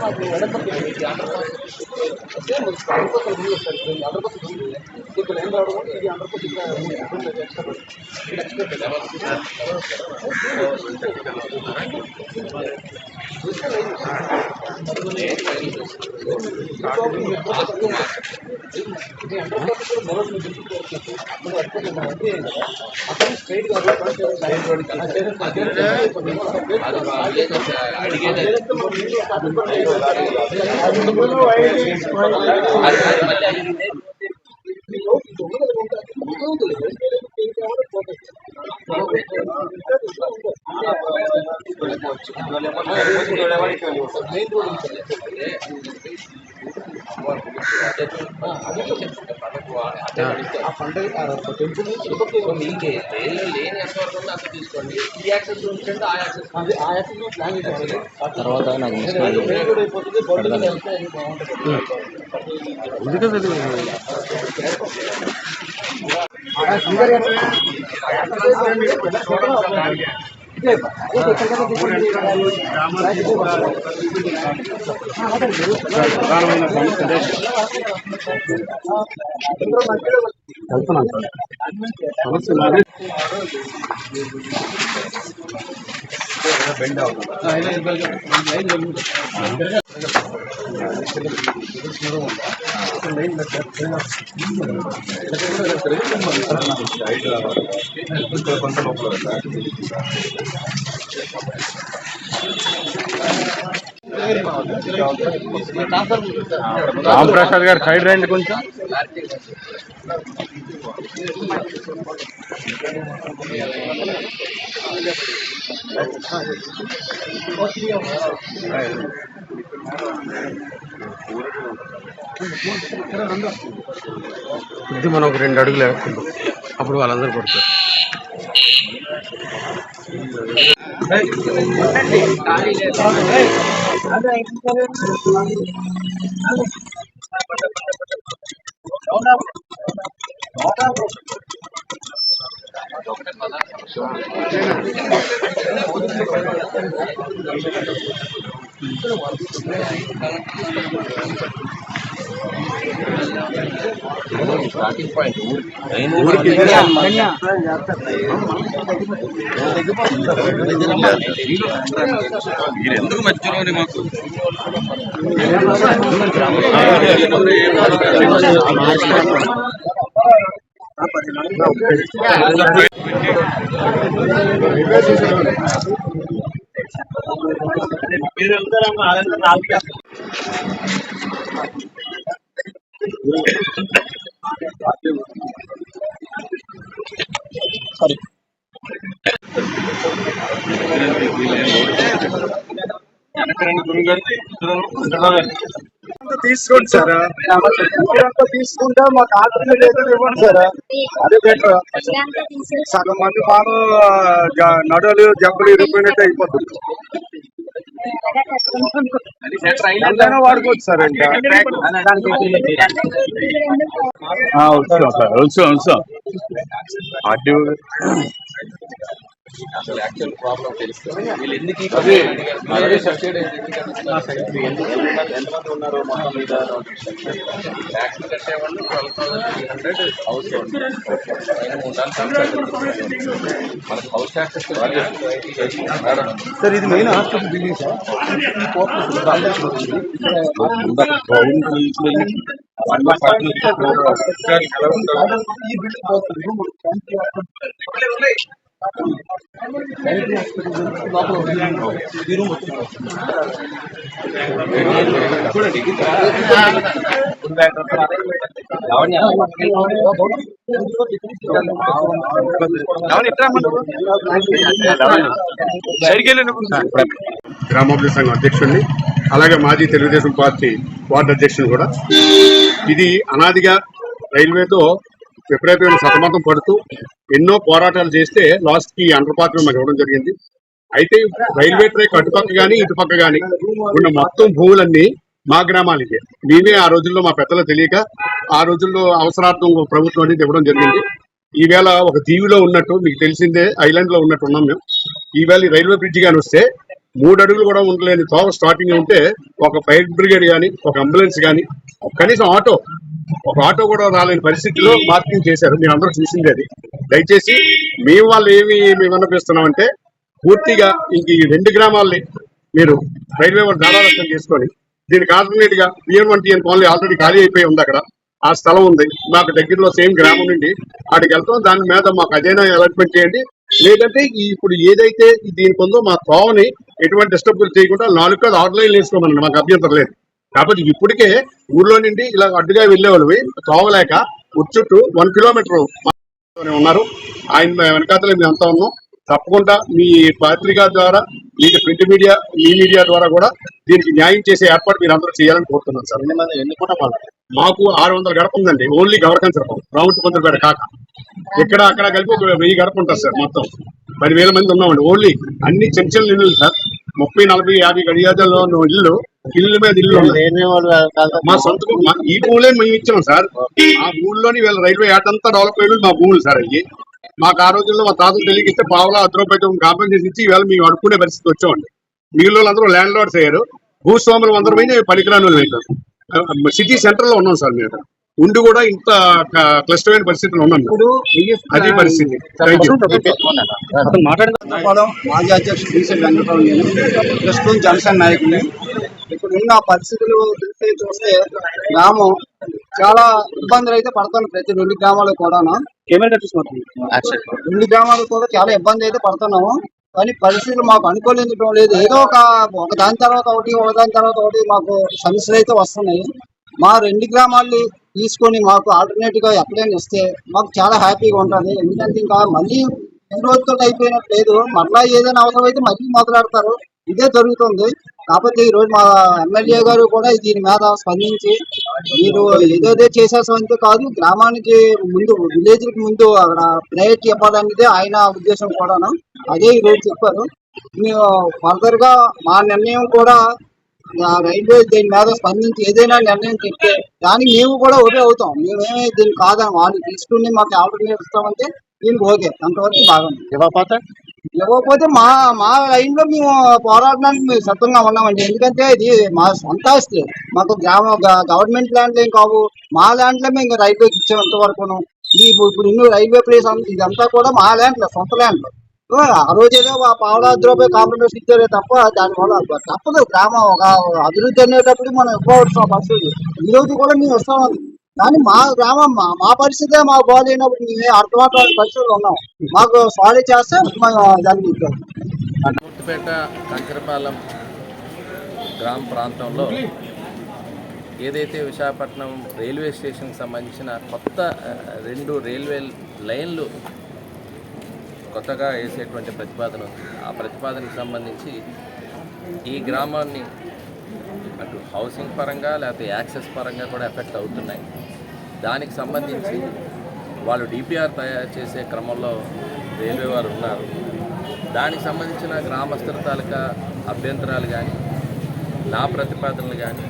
మాకు ఎడపక్క ఇక్కడ ఏం రావడం ఇది ఆంధ్రప్రదేశ్ స్ట్రైట్ ఆ పండుగ టెంపుల్ మీకే లేని ఎంతవరకు ఉందో అంత తీసుకోండి. ఈ యాక్సెస్ ఉంటే ఆ యాక్సెస్ ఆ యాక్సెస్ ప్లాన్ చేయాలి. తర్వాత నాకు అయిపోతుంది బోర్డు వెళ్తే బాగుంటుంది. ప్రధానమైన సమస్య బెండ్ కొంత లోపల రామ్ ప్రసాద్ గారు సైడ్ రండి కొంచెం. ఇది మనం ఒక 2 అడుగులు వేసుకుంటాం, అప్పుడు వాళ్ళందరూ పడతారు. స్టార్టింగ్ పాయింట్ మీరు ఎందుకు మధ్యలోనే మాకు తీసుకోండి సార్, తీసుకుంటే మాకు ఆల్టర్నేట్ ఇవ్వండి సార్. అదే బెటర్. సగం మంది మాలో నడులు జబ్బులు ఇరిపోయినట్టు అయిపోతుంది. ఎంతైనా వాడుకోవచ్చు సార్. ఇంకా అసలు యాక్చువల్ ప్రాబ్లం తెలుస్తుంది. వీళ్ళు ఎందుకు సబ్సిడీ ఎంతమంది ఉన్నారు మొత్తం మీద ట్యాక్స్ కట్టేవాళ్ళు 12,300 హౌస్ మనకు హౌస్ ట్యాక్సెస్ సార్. ఇది మెయిన్ హాస్పిటల్ బిల్డింగ్ సార్. ఈ బిల్డింగ్ గ్రామాభివృద్ధి సంఘం అధ్యక్షుడిని, అలాగే మాజీ తెలుగుదేశం పార్టీ వార్డు అధ్యక్షుడు కూడా. ఇది అనాదిగా రైల్వేతో విపరీతమైన సతమతం పడుతూ ఎన్నో పోరాటాలు చేస్తే లాస్ట్ కి అండర్ పాత్ర మాకు ఇవ్వడం జరిగింది. అయితే రైల్వే ట్రాక్ అటుపక్క కానీ ఇటుపక్క కానీ ఉన్న మొత్తం భూములన్నీ మా గ్రామాలకే. మేమే ఆ రోజుల్లో మా పెద్దలు తెలియక ఆ రోజుల్లో అవసరార్థం ప్రభుత్వం అనేది ఇవ్వడం జరిగింది. ఈవేళ ఒక దీవిలో ఉన్నట్టు మీకు తెలిసిందే, ఐలాండ్ లో ఉన్నట్టు ఉన్నాం మేము. ఈవేళ రైల్వే బ్రిడ్జ్ కానీ వస్తే 3 అడుగులు కూడా ఉండలేని తోవ స్టార్టింగ్ ఉంటే ఒక ఫైర్ బ్రిగేడ్ కానీ ఒక అంబులెన్స్ కానీ కనీసం ఒక ఆటో కూడా రాలేని పరిస్థితిలో మార్కింగ్ చేశారు. మీరు అందరూ చూసింది అది. దయచేసి మేము వాళ్ళు మేము విన్నపిస్తున్నామంటే పూర్తిగా ఇంక ఈ 2 గ్రామాలని మీరు రైల్వే వాళ్ళు దారాదత్తం చేసుకొని దీనికి ఆల్టర్నేట్ గా PN1TN కాలనీ ఆల్రెడీ ఖాళీ అయిపోయి ఉంది. అక్కడ ఆ స్థలం ఉంది మాకు దగ్గరలో సేమ్ గ్రామం నుండి అక్కడికి వెళ్తాం. దాని మీద మాకు అదైనా అలాట్మెంట్ చేయండి. లేదంటే ఇప్పుడు ఏదైతే దీనికి ఉందో మా తోవని ఎటువంటి డిస్టర్బ్ చేయకుండా 4 కాదు 6 లైన్లు వేసుకోమనండి, మాకు అభ్యంతరం లేదు. కాకపోతే ఇప్పటికే ఊర్లో నుండి ఇలా అడ్డుగా వెళ్ళేవాళ్ళు తోవలేక చుట్టూ 1 కిలోమీటర్ ఉన్నారు. ఆయన వెనకాతలే మేము అంతా ఉన్నాం. తప్పకుండా మీ పత్రిక ద్వారా మీకు ప్రింట్ మీడియా ఈ మీడియా ద్వారా కూడా దీనికి న్యాయం చేసే ఏర్పాటు మీరు అందరూ చేయాలని కోరుతున్నాను సార్. ఎన్ని కుటుంబాలు? మాకు 600 గడప ఉందండి, ఓన్లీ గవర్నమెంట్ రావచ్చు కొందరు కాక. ఇక్కడ అక్కడ కలిపి ఒక 1000 గడప ఉంటుంది సార్. మొత్తం 10,000 మంది ఉన్నామండి. ఓన్లీ అన్ని చిన్న చిన్న ఇల్లు సార్, 30, 40, 50 గడియాల్లో ఇల్లు మీద ఇల్లు మా సొంత ఈ భూములే మేము ఇచ్చాం సార్. ఆ భూముల్లోని వీళ్ళ రైల్వే ఏటంతా డెవలప్ అయ్యి మా భూములు సార్. అయ్యి మాకు ఆ రోజుల్లో మా తాతలు తెలియకిస్తే పావులా 10 రూపాయలు కాంపెన్సేషన్ ఇచ్చి ఇవాళ మేము అడుక్కునే పరిస్థితి వచ్చామండి. మిగిలిన అందరూ ల్యాండ్ లార్డ్స్ అయ్యారు. భూస్వాములు అందరూ పోయి పనికిరాని వాళ్ళు అయినారు. సిటీ సెంటర్ లో ఉన్నాం సార్. మేము ఉండి కూడా ఇంత క్లిష్టమైన పరిస్థితులు ఉన్నాం. అది పరిస్థితి. మాజీ అధ్యక్షుడు బీసీ వెంకటరావు, నేను ప్రస్తుతం జనసేన నాయకుడిని. ఇప్పుడు ఉన్న పరిస్థితులు చూస్తే గ్రామం చాలా ఇబ్బందులు అయితే పడుతున్నాం. ప్రతి 2 గ్రామాలు కూడా 2 గ్రామాలు కూడా చాలా ఇబ్బంది అయితే పడుతున్నాము. కానీ పరిస్థితులు మాకు అనుకూలించడం లేదు. ఏదో ఒక దాని తర్వాత ఒకటి మాకు సమస్యలు అయితే వస్తున్నాయి. మా 2 గ్రామాల్ని తీసుకొని మాకు ఆల్టర్నేటివ్ గా ఎక్కడైనా ఇస్తే మాకు చాలా హ్యాపీగా ఉంటుంది. ఎందుకంటే ఇంకా మళ్ళీ ఈ రోజుతో అయిపోయినట్టు లేదు. మళ్ళీ ఏదైనా అవసరం అయితే మళ్ళీ మొదలెడతారు. ఇదే జరుగుతుంది. కాకపోతే ఈ రోజు మా ఎమ్మెల్యే గారు కూడా దీని మీద స్పందించి మీరు ఏదైతే చేసేసామంతే కాదు, గ్రామానికి ముందు విలేజ్కి ముందు అక్కడ ప్రయారిటీ ఇవ్వాలనేది ఆయన ఉద్దేశం కూడా. అదే ఈ రోజు చెప్పారు. మేము ఫర్దర్ గా మా నిర్ణయం కూడా రైల్వే దీని మీద స్పందించి ఏదైనా నిర్ణయం చెప్తే దానికి మేము కూడా ఓకే అవుతాం. మేమేమి దీన్ని కాదని వాళ్ళు తీసుకుని మాకు ఆల్టర్నేట్ ఇస్తామంటే దీనికి ఓకే, అంతవరకు బాగుంది. ఇవ్వకపోతే మా లైన్లో మేము పోరాడడానికి మేము సిద్ధంగా ఉన్నామండి. ఎందుకంటే ఇది మా సొంత ఆస్తి. మాకు గవర్నమెంట్ ల్యాండ్లు ఏం కావు. మా ల్యాండ్లో మేము రైల్వేకి ఇచ్చేంత వరకును ఇప్పుడు ఇన్ని రైల్వే ప్లేస్ ఇదంతా కూడా మా ల్యాండ్లో, సొంత ల్యాండ్లో. ఆ రోజు ఏదో పావులా 10 రూపాయలు కాంప్రమైజ్ ఇచ్చారే తప్ప దానివల్ల తప్పదు. గ్రామం ఒక అభివృద్ధి అనేటప్పుడు మనం ఇవ్వవచ్చు ఆ పరిస్థితి. ఈ రోజు కూడా మేము ఇస్తామని, కానీ మా గ్రామం మా పరిస్థితే మాకు బాగాలేనప్పుడు మేము అర్థమాత్ర పరిస్థితులు ఉన్నాం. మాకు సారీ చేస్తే దాన్ని ముత్తుపేట కంకరపాలెం గ్రామ ప్రాంతంలో ఏదైతే విశాఖపట్నం రైల్వే స్టేషన్కి సంబంధించిన కొత్త 2 రైల్వే లైన్లు కొత్తగా వేసేటువంటి ప్రతిపాదన ఉంది. ఆ ప్రతిపాదనకు సంబంధించి ఈ గ్రామాన్ని అటు హౌసింగ్ పరంగా లేకపోతే యాక్సెస్ పరంగా కూడా ఎఫెక్ట్ అవుతున్నాయి. దానికి సంబంధించి వాళ్ళు DPR తయారు చేసే క్రమంలో రైల్వే వారు ఉన్నారు. దానికి సంబంధించిన గ్రామస్తుల తాలూకా అభ్యంతరాలు కానీ నా ప్రతిపాదనలు కానీ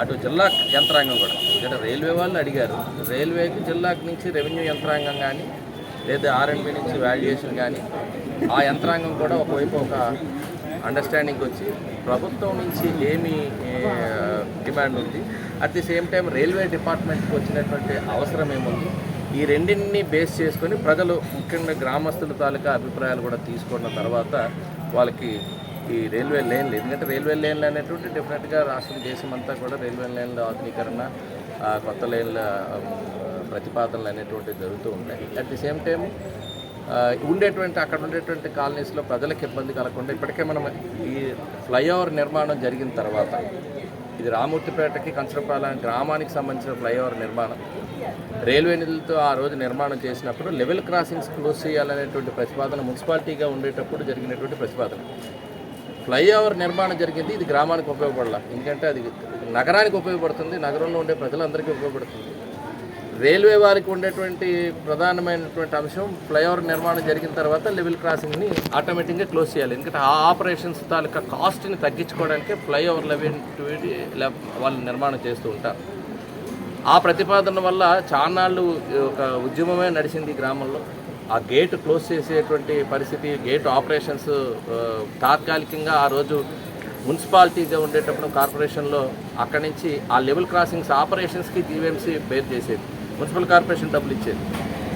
అటు జిల్లా యంత్రాంగం కూడా, ఇక్కడ రైల్వే వాళ్ళు అడిగారు. రైల్వేకి జిల్లాకు నుంచి రెవెన్యూ యంత్రాంగం కానీ లేదా R&B నుంచి వాల్యుయేషన్ కానీ ఆ యంత్రాంగం కూడా ఒకవైపు ఒక అండర్స్టాండింగ్ వచ్చి ప్రభుత్వం నుంచి ఏమి డిమాండ్ ఉంది, at the same time railway డిపార్ట్మెంట్కి వచ్చినటువంటి అవసరం ఏముంది, ఈ రెండింటిని బేస్ చేసుకొని ప్రజలు ముఖ్యంగా గ్రామస్తుల తాలూకా అభిప్రాయాలు కూడా తీసుకున్న తర్వాత వాళ్ళకి ఈ రైల్వే లైన్లు, ఎందుకంటే రైల్వే లైన్లు అనేటువంటి డెఫినెట్గా రాష్ట్రం దేశం అంతా కూడా రైల్వే లైన్ల ఆధునీకరణ, కొత్త లైన్ల ప్రతిపాదనలు అనేటువంటివి జరుగుతూ ఉంటాయి. అట్ ది సేమ్ టైం అక్కడ ఉండేటువంటి కాలనీస్లో ప్రజలకు ఇబ్బంది కలగకుండా ఇప్పటికే మనం ఈ ఫ్లైఓవర్ నిర్మాణం జరిగిన తర్వాత ఇది రామూర్తిపేటకి కంచరపాలెం గ్రామానికి సంబంధించిన ఫ్లైఓవర్ నిర్మాణం రైల్వే నిధులతో ఆ రోజు నిర్మాణం చేసినప్పుడు లెవెల్ క్రాసింగ్స్ క్లోజ్ చేయాలనేటువంటి ప్రతిపాదన మున్సిపాలిటీగా ఉండేటప్పుడు జరిగినటువంటి ప్రతిపాదన. ఫ్లైఓవర్ నిర్మాణం జరిగింది, ఇది గ్రామానికి ఉపయోగపడాల, ఎందుకంటే అది నగరానికి ఉపయోగపడుతుంది, నగరంలో ఉండే ప్రజలందరికీ ఉపయోగపడుతుంది. రైల్వే వారికి ఉండేటువంటి ప్రధానమైనటువంటి అంశం ఫ్లైఓవర్ నిర్మాణం జరిగిన తర్వాత లెవెల్ క్రాసింగ్ని ఆటోమేటిక్గా క్లోజ్ చేయాలి, ఎందుకంటే ఆ ఆపరేషన్స్ తాలూకా కాస్ట్ని తగ్గించుకోవడానికి ఫ్లైఓవర్ వాళ్ళు నిర్మాణం చేస్తూ ఉంటారు. ఆ ప్రతిపాదన వల్ల చాన్నాళ్ళు ఒక ఉద్యమమే నడిచింది గ్రామంలో. ఆ గేట్ క్లోజ్ చేసేటువంటి పరిస్థితి, గేట్ ఆపరేషన్స్ తాత్కాలికంగా ఆ రోజు మున్సిపాలిటీగా ఉండేటప్పుడు కార్పొరేషన్లో అక్కడి నుంచి ఆ లెవెల్ క్రాసింగ్స్ ఆపరేషన్స్కి జీవీఎంసీ పేరు చేసేది, మున్సిపల్ కార్పొరేషన్ డబ్బులు ఇచ్చేది.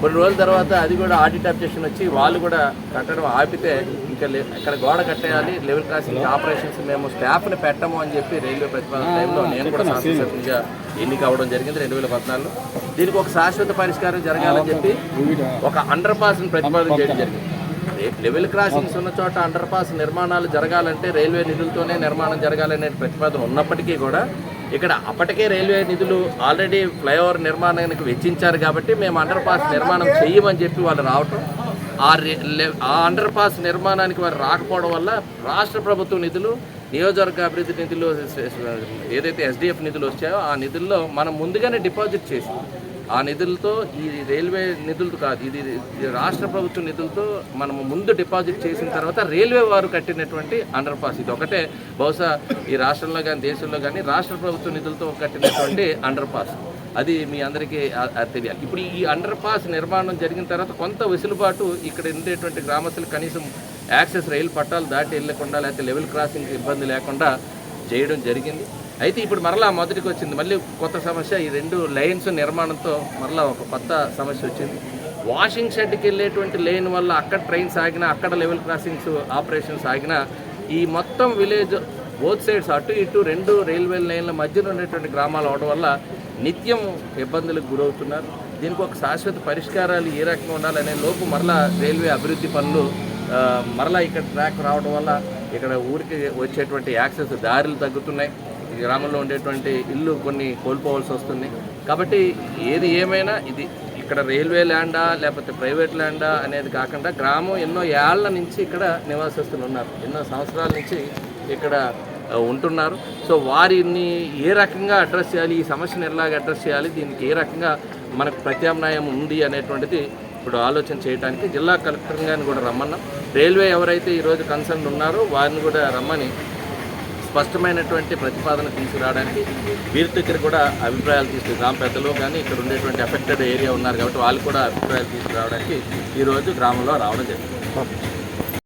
కొన్ని రోజుల తర్వాత అది కూడా ఆడిట్ అబ్జెక్షన్ వచ్చి వాళ్ళు కూడా కట్టడం ఆపితే ఇంకా ఇక్కడ గోడ కట్టేయాలి, లెవెల్ క్రాసింగ్ ఆపరేషన్స్ మేము స్టాఫ్ని పెట్టము అని చెప్పి రైల్వే ప్రతిపాదన టైంలో నేను కూడా శాసనసభ్యునిగా ఎన్నిక అవ్వడం జరిగింది 2014లో. దీనికి ఒక శాశ్వత పరిష్కారం జరగాలని చెప్పి ఒక అండర్ పాస్ని ప్రతిపాదన చేయడం జరిగింది. లెవెల్ క్రాసింగ్స్ ఉన్న చోట అండర్ పాస్ నిర్మాణాలు జరగాలంటే రైల్వే నిధులతోనే నిర్మాణం జరగాలనే ప్రతిపాదన ఉన్నప్పటికీ కూడా ఇక్కడ అప్పటికే రైల్వే నిధులు ఆల్రెడీ ఫ్లైఓవర్ నిర్మాణానికి వెచ్చించారు కాబట్టి మేము అండర్ పాస్ నిర్మాణం చెయ్యమని చెప్పి వాళ్ళు రావటం, ఆ అండర్ పాస్ నిర్మాణానికి వారు రాకపోవడం వల్ల రాష్ట్ర ప్రభుత్వ నిధులు, నియోజకవర్గ అభివృద్ధి నిధులు ఏదైతే ఎస్డిఎఫ్ నిధులు వచ్చాయో ఆ నిధుల్లో మనం ముందుగానే డిపాజిట్ చేసి ఆ నిధులతో ఈ రైల్వే నిధులతో కాదు, ఇది రాష్ట్ర ప్రభుత్వ నిధులతో మనము ముందు డిపాజిట్ చేసిన తర్వాత రైల్వే వారు కట్టినటువంటి అండర్ పాస్. ఇది ఒకటే బహుశా ఈ రాష్ట్రంలో కానీ దేశంలో కానీ రాష్ట్ర ప్రభుత్వ నిధులతో కట్టినటువంటి అండర్ పాస్. అది మీ అందరికీ తెలియాలి. ఇప్పుడు ఈ అండర్ పాస్ నిర్మాణం జరిగిన తర్వాత కొంత వెసులుబాటు ఇక్కడ ఉండేటువంటి గ్రామస్తులు కనీసం యాక్సెస్ రైలు పట్టాలు దాటి వెళ్ళకుండా లేకపోతే లెవెల్ క్రాసింగ్ ఇబ్బంది లేకుండా చేయడం జరిగింది. అయితే ఇప్పుడు మరలా మొదటికి వచ్చింది, మళ్ళీ కొత్త సమస్య. ఈ 2 లైన్స్ నిర్మాణంతో మరలా ఒక కొత్త సమస్య వచ్చింది. వాషింగ్ షెడ్కి వెళ్ళేటువంటి లైన్ వల్ల అక్కడ ట్రైన్స్ ఆగినా, అక్కడ లెవెల్ క్రాసింగ్స్ ఆపరేషన్స్ ఆగినా ఈ మొత్తం విలేజ్ బోత్ సైడ్స్ అటు ఇటు 2 రైల్వే లైన్ల మధ్యలో ఉండేటువంటి గ్రామాలు అవడం వల్ల నిత్యం ఇబ్బందులకు గురవుతున్నారు. దీనికి ఒక శాశ్వత పరిష్కారాలు ఏ రకంగా ఉండాలనే లోపు మరలా రైల్వే అభివృద్ధి పనులు మరలా ఇక్కడ ట్రాక్ రావడం వల్ల ఇక్కడ ఊరికి వచ్చేటువంటి యాక్సెస్ దారులు తగ్గుతున్నాయి. ఈ గ్రామంలో ఉండేటువంటి ఇల్లు కొన్ని కోల్పోవాల్సి వస్తుంది. కాబట్టి ఏది ఏమైనా ఇది ఇక్కడ రైల్వే ల్యాండా లేకపోతే ప్రైవేట్ ల్యాండా అనేది కాకుండా గ్రామం ఎన్నో ఏళ్ల నుంచి ఇక్కడ నివాసస్తులు ఉన్నారు, ఎన్నో సంవత్సరాల నుంచి ఇక్కడ ఉంటున్నారు. సో వారిని ఏ రకంగా అడ్రస్ చేయాలి, ఈ సమస్యను ఎలాగ అడ్రస్ చేయాలి, దీనికి ఏ రకంగా మనకు ప్రత్యామ్నాయం ఉంది అనేటువంటిది ఇప్పుడు ఆలోచన చేయడానికి జిల్లా కలెక్టర్ గారిని కూడా రమ్మన్నాం. రైల్వే ఎవరైతే ఈరోజు కన్సర్న్ ఉన్నారో వారిని కూడా రమ్మని స్పష్టమైనటువంటి ప్రతిపాదన తీసుకురావడానికి వీరి దగ్గర కూడా అభిప్రాయాలు గ్రామ పెద్దలు కానీ ఇక్కడ ఉండేటువంటి ఎఫెక్టెడ్ ఏరియా ఉన్నారు కాబట్టి వాళ్ళు కూడా అభిప్రాయాలు తీసుకురావడానికి ఈరోజు గ్రామంలో రావడం జరిగింది.